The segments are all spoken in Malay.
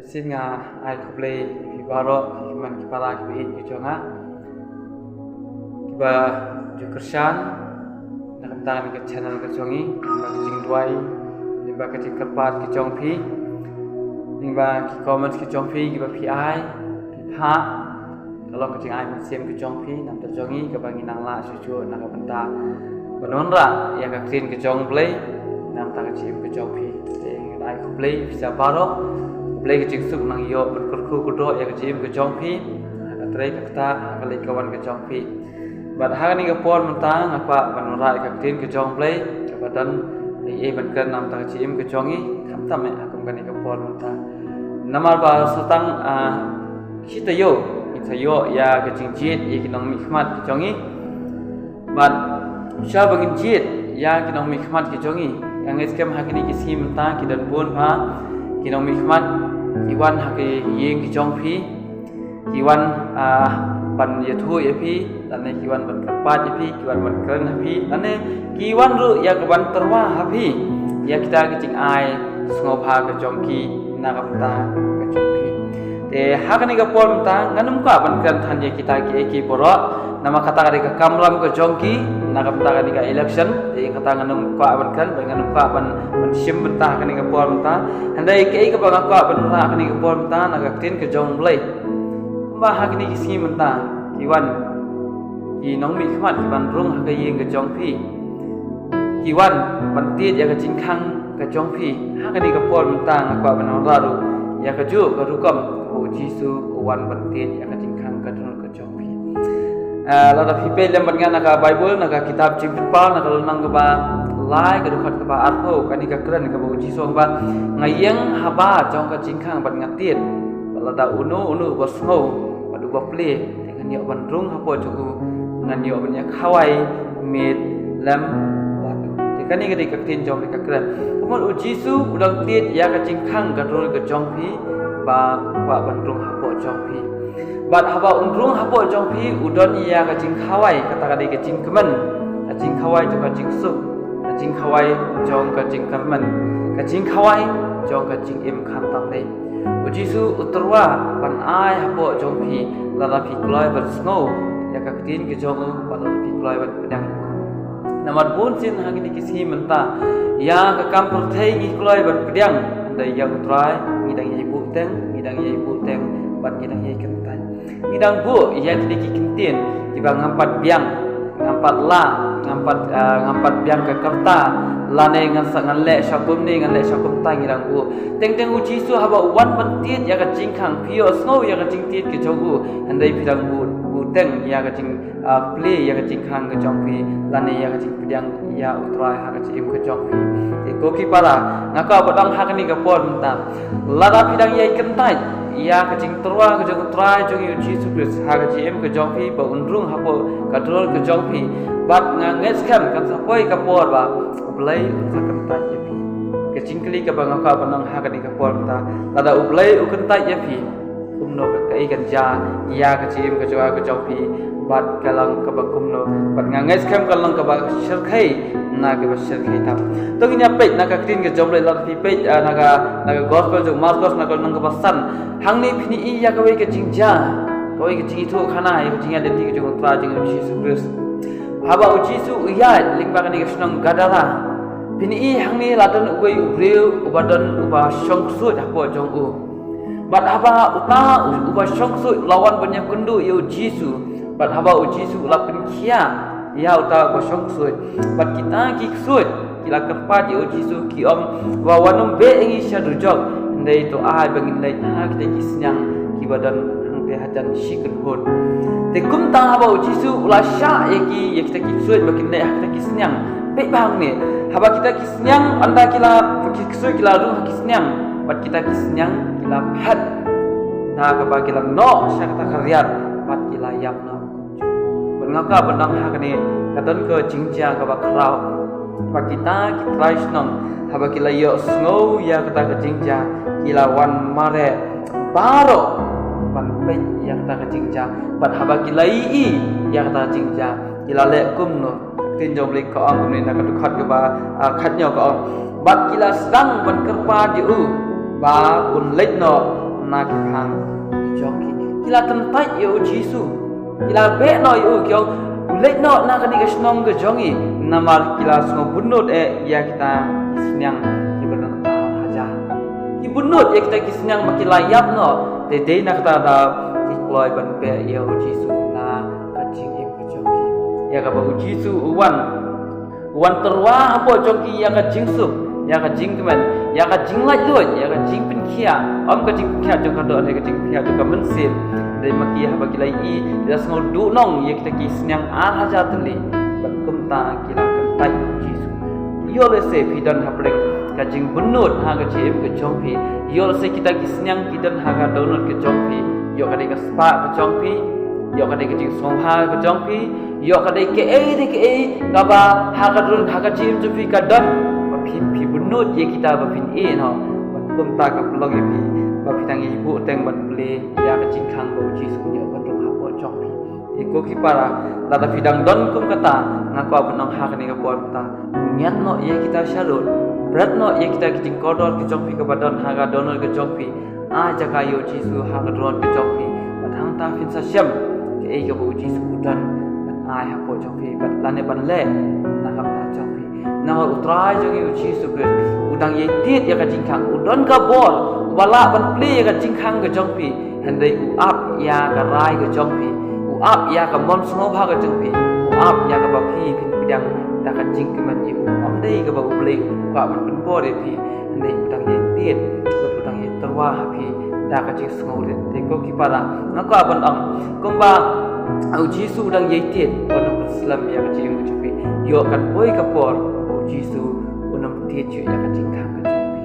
Singa ai kuplay ibaro man kipara kibit kijonga kiba jukersan nak tangan ke channel kejongi ba kijing duai nimba kijing kerpat kijong pi nimba ki comment kijong pi kiba pi ai pi pha kalau kijing ai man sem kijong pi nam terjongi kiba nginang la suju nak benta benonra ya ka clean kijong play nam ta kijing kijong pi ai kuplay bisa baro play kecik suk nang yo berkurku kudo ya kecim ke jongpi atrai kata kali kawan ke jongpi bad ha ni ke por mentang apa banora ke tin ke jong play ke badan ni ban kan nam ta kecim ke jongi kham tam akum kan ke por mentang namar ba satang kita yo ya kecing jit ya kinong mikmat ke jongi bad sya bangin jit ya kinong mikmat ke jongi yang eskem ha kini kisi mentang kidan pun ha kinong mikmat kiwan hake yeng kijong pi kiwan ban yathu yapi lane kiwan ban kerpat yapi kiwan ban keren hapi lane kiwan ru ya kawan terwa hapi ya kita kecing ai sngopha ke jongki nakamta ke jongpi te hakani ka pol mta nganum ka ban keren than ye kita ki poro nama kata ka kamram ke jongki nakamta ka election te kata nganum ka ban keren nganum ka ban sim bentah kani ke pol mta handai ke ka bang ka ban ra kani ke pol mta naga tin ke jong blai kumba ha kani kisi mta kiwan ki nong mi khmat ki ban rung ha ke yeng ke jong pi kiwan ban tiet ya ke jingkhang ke jong pi ha kani ke pol mta ka ban ra ru ya ke ju ke rukam ko jisu wan ban tiet ya ke jingkhang ke dun ke jong pi la da pi pe lem ban ngana ka bible naga kitab jing pa naga nang ke ba lai ke dukat ke ba arpo kani ka keren ke ba jisu ba ngayeng haba jong ka jingkhang ban ngatiet bala da unu bosmo padu ba ple dengan yo ban rung hapo juku ngan yo ban ya khawai mit lam padu te kani ke ka tin jong ka keren komol jisu udang tiet ya ka jingkhang ka rul ke jong pi ba ban rung hapo jong pi bat haba unrung hapo jong pi udon ya ka jing khawai kata ka ke jing kemen ka jing khawai to ka jing su jing khawai jong ka jing karman ka jing khawai jong ka jing im kham tam nei ujisu uterwa ban ai hapo jong pi la pi kloi ban snow ya ka tin ke jong ban pi kloi ban pedang namar pun sin ha ni kisi menta ya ka kam perthai ni kloi ban pedang dai ya utrai ni dang ye bu teng ban ni dang ye kentan ni dang bu ya ni ki kintin ki bang ngampat biang ngampat biang ke kerta lane ngan le syakum tai ngirang bu teng uji su haba wan pentit ya ka jingkhang pio snow ya ka jingtit ke jogu andai bidang bu teng ya ka jing play ya ka jingkhang ke jongpi lane ya ka jing biang ya utrai ha ka jing ke jongpi te ko ki pala ngaka badang ha ni ka pon menta lada bidang ya kentai ia kecing terwa ke jong try jong uji sukres ha ke jm ke jong pi ba unrung hapo kadrol ke jong pi bat nganges kam kan sapoi ka por ba ublai sa kentai ye pi kecing kli ke bang ka banang ha ke ni ka por ta kada ublai u kentai ye pi kumno ka kai kan ja ia ke jm ke jong pi bat kalang ke ba kumno bat nganges kam kalang ke ba serkhai na ke ba serkhai ta to nya pe na ka tin ke jom le la pi pe na ka gospel jong marcos na ka nang ke ba san hang ni phini i ya kawai ke jingja kawai ke jingi thu khana ai jinga de ti ke jong tra jing uji sukres haba uji su ya lingba ka ni snang gadara phini i hang ni ladan ubai ubreu ubadan uba shongsu hapo jong u bat haba uba shongsu lawan banyak kundu yu jisu bat haba uji su lapin khia ya uta uba shongsu bat kita ki sut kila kerpat yu jisu ki om wa wanum be engi syadujok ndai to ai bangin lai ha kita kisnyang ki badan hang te hajan shiken hon te kum ta haba ujisu ula sya ya kita kisuit bakin dai kita kisnyang pe bang ni haba kita kisnyang anda kila kisuit kila ru kisnyang bat kita kisnyang kila phat ta ka ba kila no sya kata karyat bat kila yap na bangaka benang ha kani kadon ke jingja ka ba krau ba kita Krishnam haba kila yo snow ya kata ke jingja kila wan mare baro ban pe ya kata ke jingja bat haba kila i ya kata jingja kila le kumno tin jom le ko ang ni nak khat ke ba khat nyo ko bat kila sedang ban kerpa di u ba un lek no na ki phang ki jong ki kila tan tai yo jisu kila be no yo kyo lek no na ka ni ka snong ka jongi namal kila sngo bunot ya kita senyang ki benar haja ki bunot ya kita ki senyang makila yap no de na kata da ki kloi ban be yo jisu na ka jing im ka jongi ya ka ba jisu wan terwa apo jongi ya ka jingsu ya ka jing kemen ya ka jing lai luat ya ka jing pin kia om ka jing kia jo ka do ka jing kia jo ka mensim dai maki ha bagi lai i da sngo du nong ye kita ki senyang ar haja tli ban kum ta kila kan tai jisu yo le se pidan ha prek ka jing bunut ha ka jim ke jongpi yo le se kita ki senyang kidan ha ka donut ke jongpi yo ka dai ka spa ke jongpi yo ka dai ka jing song ha ke jongpi yo ka dai ke ka ba ha ka dun ha ka jim ju pi ka dan pi bunut ye kita ba pin no ban kum ta ka plog ye pi ba pi tang ibu teng ban ble ya ka jing khang bo jisu yo ban ro ha bo jongpi iko ki para lada fidang don kum kata ngako benong hak ni kapor ta nyan no ye kita shalot berat no ye kita kijing kodor ke jongpi ke badon haga donor ke jongpi a jaka yo jisu haga don ke jongpi batang ta fin sa syam ke e ke bo jisu dan ban ai ha bo jongpi bat lane ban le na kap ta jongpi na utrai jogi jisu ke udang ye tit ya ka jingkhang udon ka bor wala ban ple ya ka jingkhang ke jongpi handai u ap ya ka rai ke jongpi up ya ka mon snow ha ka jengpi up ya ka ba phi phin pidang ta ka jing ke man yu om dei ka ba ble ka man pin bo de phi ndei utang ye tiet ko utang ye terwa ha phi da ka jing snow de te ko ki para na ka ban ang kum ba au jisu dang ye tiet on islam ya ka jing ku phi yo kan poi ka por au jisu unam tiet ju ya ka jing khang ka jengpi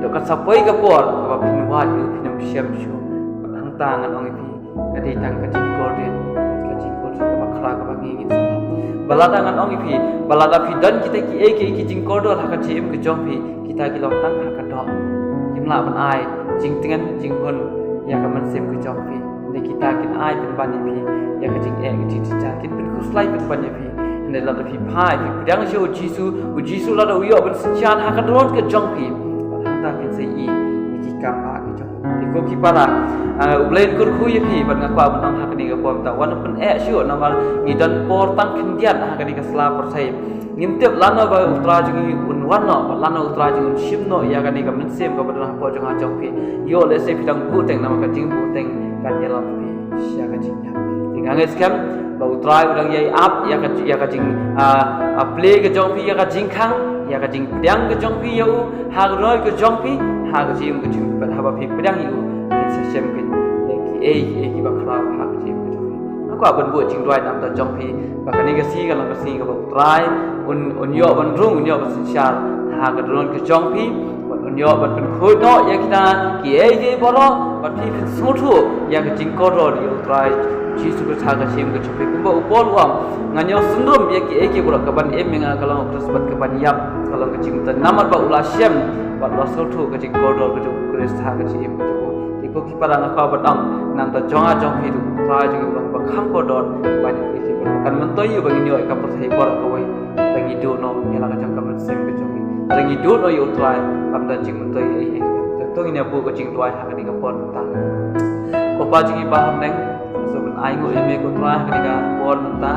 yo ka sa poi ka por ka ba phin wa yu phin syam shu hang ta ngan ong phi kadi tang kajing golden ka bakra ka bangin sa balada ngan ong ipi balada fi dan kita ki jing kodol ha ka jim ke jompi kita ki long tang ha ka do kimla ban ai jing tengan jing hon ya ka man sem ke jompi de kita kin ai pen ban ipi ya ka jing ki ti cha kin pen khuslai pen ban ipi ne la da fi phai fi dang jo jisu la da uyo ban sian ha ka don ke jompi hang ta kin sei i ki kam ha ki jompi ko ki para ublen kur khuy phi ban ngakwa ban hak ni ka pom ta wan pen shu namal ngidan por tang khindian hak ni ka sla por sai ngimtep lana ba utra jingi unwan no lana utra jingi shim no ya ka ni ka men sem ka ban ha po jong ha jong phi yo le se phi tang bu teng nam ka jing bu teng kan ya lam phi sya ka jing ya tingang skam ba utra udang yai ap ya ka jing play ka jong phi ya ka jing khang ya ka jing pdang ka jong phi yo ha roi ka jong phi ha ka jim ka jing ba ha ba phi pdang yu sa shem kin ki ki ba khra ha ka jim ka jong phi aku ban bu jing roi nam ta jong phi ba ka ni ka si ka lang ka si ka ba try un yo ban rung un yo ba sin sha ha ka ron ka jong phi un yo ban pen khoi no ya kita ki bo ro ba phi phin so thu ya ka jing ko ro yo try jisu ka sa ka jim ka jong phi ko ba upol wa nganyo sundrum ya ki bo ka ban em nga ka lang terus bat ka ban yap kalau ka jing ta namat ba ula shem ba lo so thu ka jing ko ro ka jong kres ha ka jim ka jong ko ki para nga ka batang nam ta jonga jong hi du tra jing ulang ba khang ko dot ba ni ki ko kan man toy ba ni yo ka por thai por ko wai ta gi do no ya la ka jong ka man sem ka jong ta gi do no yo try kam ta jing man toy ai to ni na bu ko jing toy ha ka ni ka por ta ko pa jing ba ham neng so ban ai ngo me ko try ha ka ni ka por man ta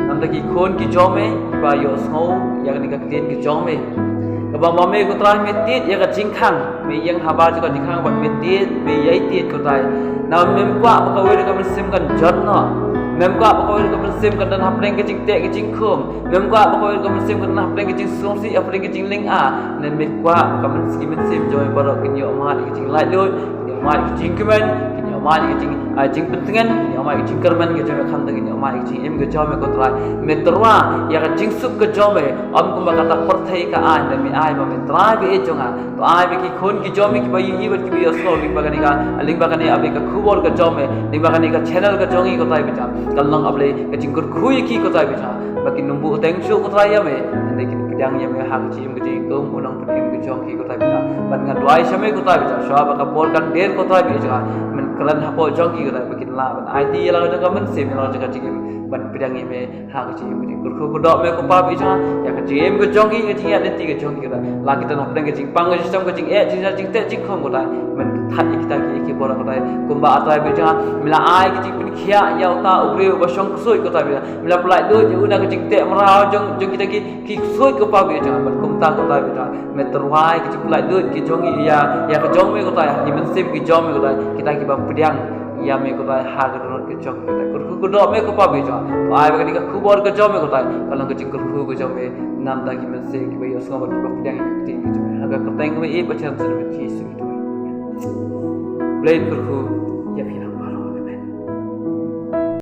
nam ta gi khon ki jome ba yo snow ya ka ni ka klien ki jome ba mame ko try me tit ya ka jing khang me yang haba ju ka jing khang ba me tit me yai tit ko try na mem kwa ba ka we ka man sim kan jot no mem kwa ba ka we ka man sim kan dan hapreng ke jing te ke jing khom mem kwa ba ka we ka man sim kan hapreng ke jing song si hapreng ke jing ling a nen me kwa ka man ski man sim joy ba ro kin yo ma ke jing lai loi yo ma ke jing kemen kin yo ma ke jing pentengan yo ma ke jing kerman ke jong kham teng yo ma ke jing em ke jom ko try me terwa ya ka jing suk ke jom am ko ba kata perthai ka a nen me ai ba me try be e jonga to ai be ki khon ki jom ki ba yi ba ki bi so ling ba ka ni ka ling ba ka ni abe ka khubor ka jom ling ba ka ni ka channel ka jongi ko tai be ja kalong able ka jing kur khui ki ko tai be ja ba ki numbu teng shu ko try ya me ne ki pidang ya me ha ki em ke jing ko mo nang pidang ke jong ki ko tai be ja ban nga dwai shame ko tai be ja sha ba ka por kan der ko tai be ja men kalan ha po jong ki ko tai be kin la ban ai ti la ka men se me la ka jing ban pidang ya me ha ki em ke jing kur ko do me ko pa be ja ya ka jing em ke jong ki ke jing ya ne ti ke jong ki la ki ta na pidang ke jing pang ke sistem ke jing e jing te jing khom ko tai men that ki ta ki bola kota kumba atau beja mila ai kecik pun kia ya uta ugre basong kusui kota beja mila pelai do je una kecik te merau jong kita ki kusui ke pa beja ber kumta kota beja meterwai kecik pelai do ki jongi ya ke jong me kota ya dimen sim ki jong me kota kita ki ba pediang ya me kota ha ke donor ke jong kota kurku do me ko pa beja ai ba ka kubor ke jong me kota kalau kecik kurku ke jong me nam ta ki men se ki ba yo so ba pediang ki ti agak keteng me e pacar tu me ci su itu Blade kurku ya pihak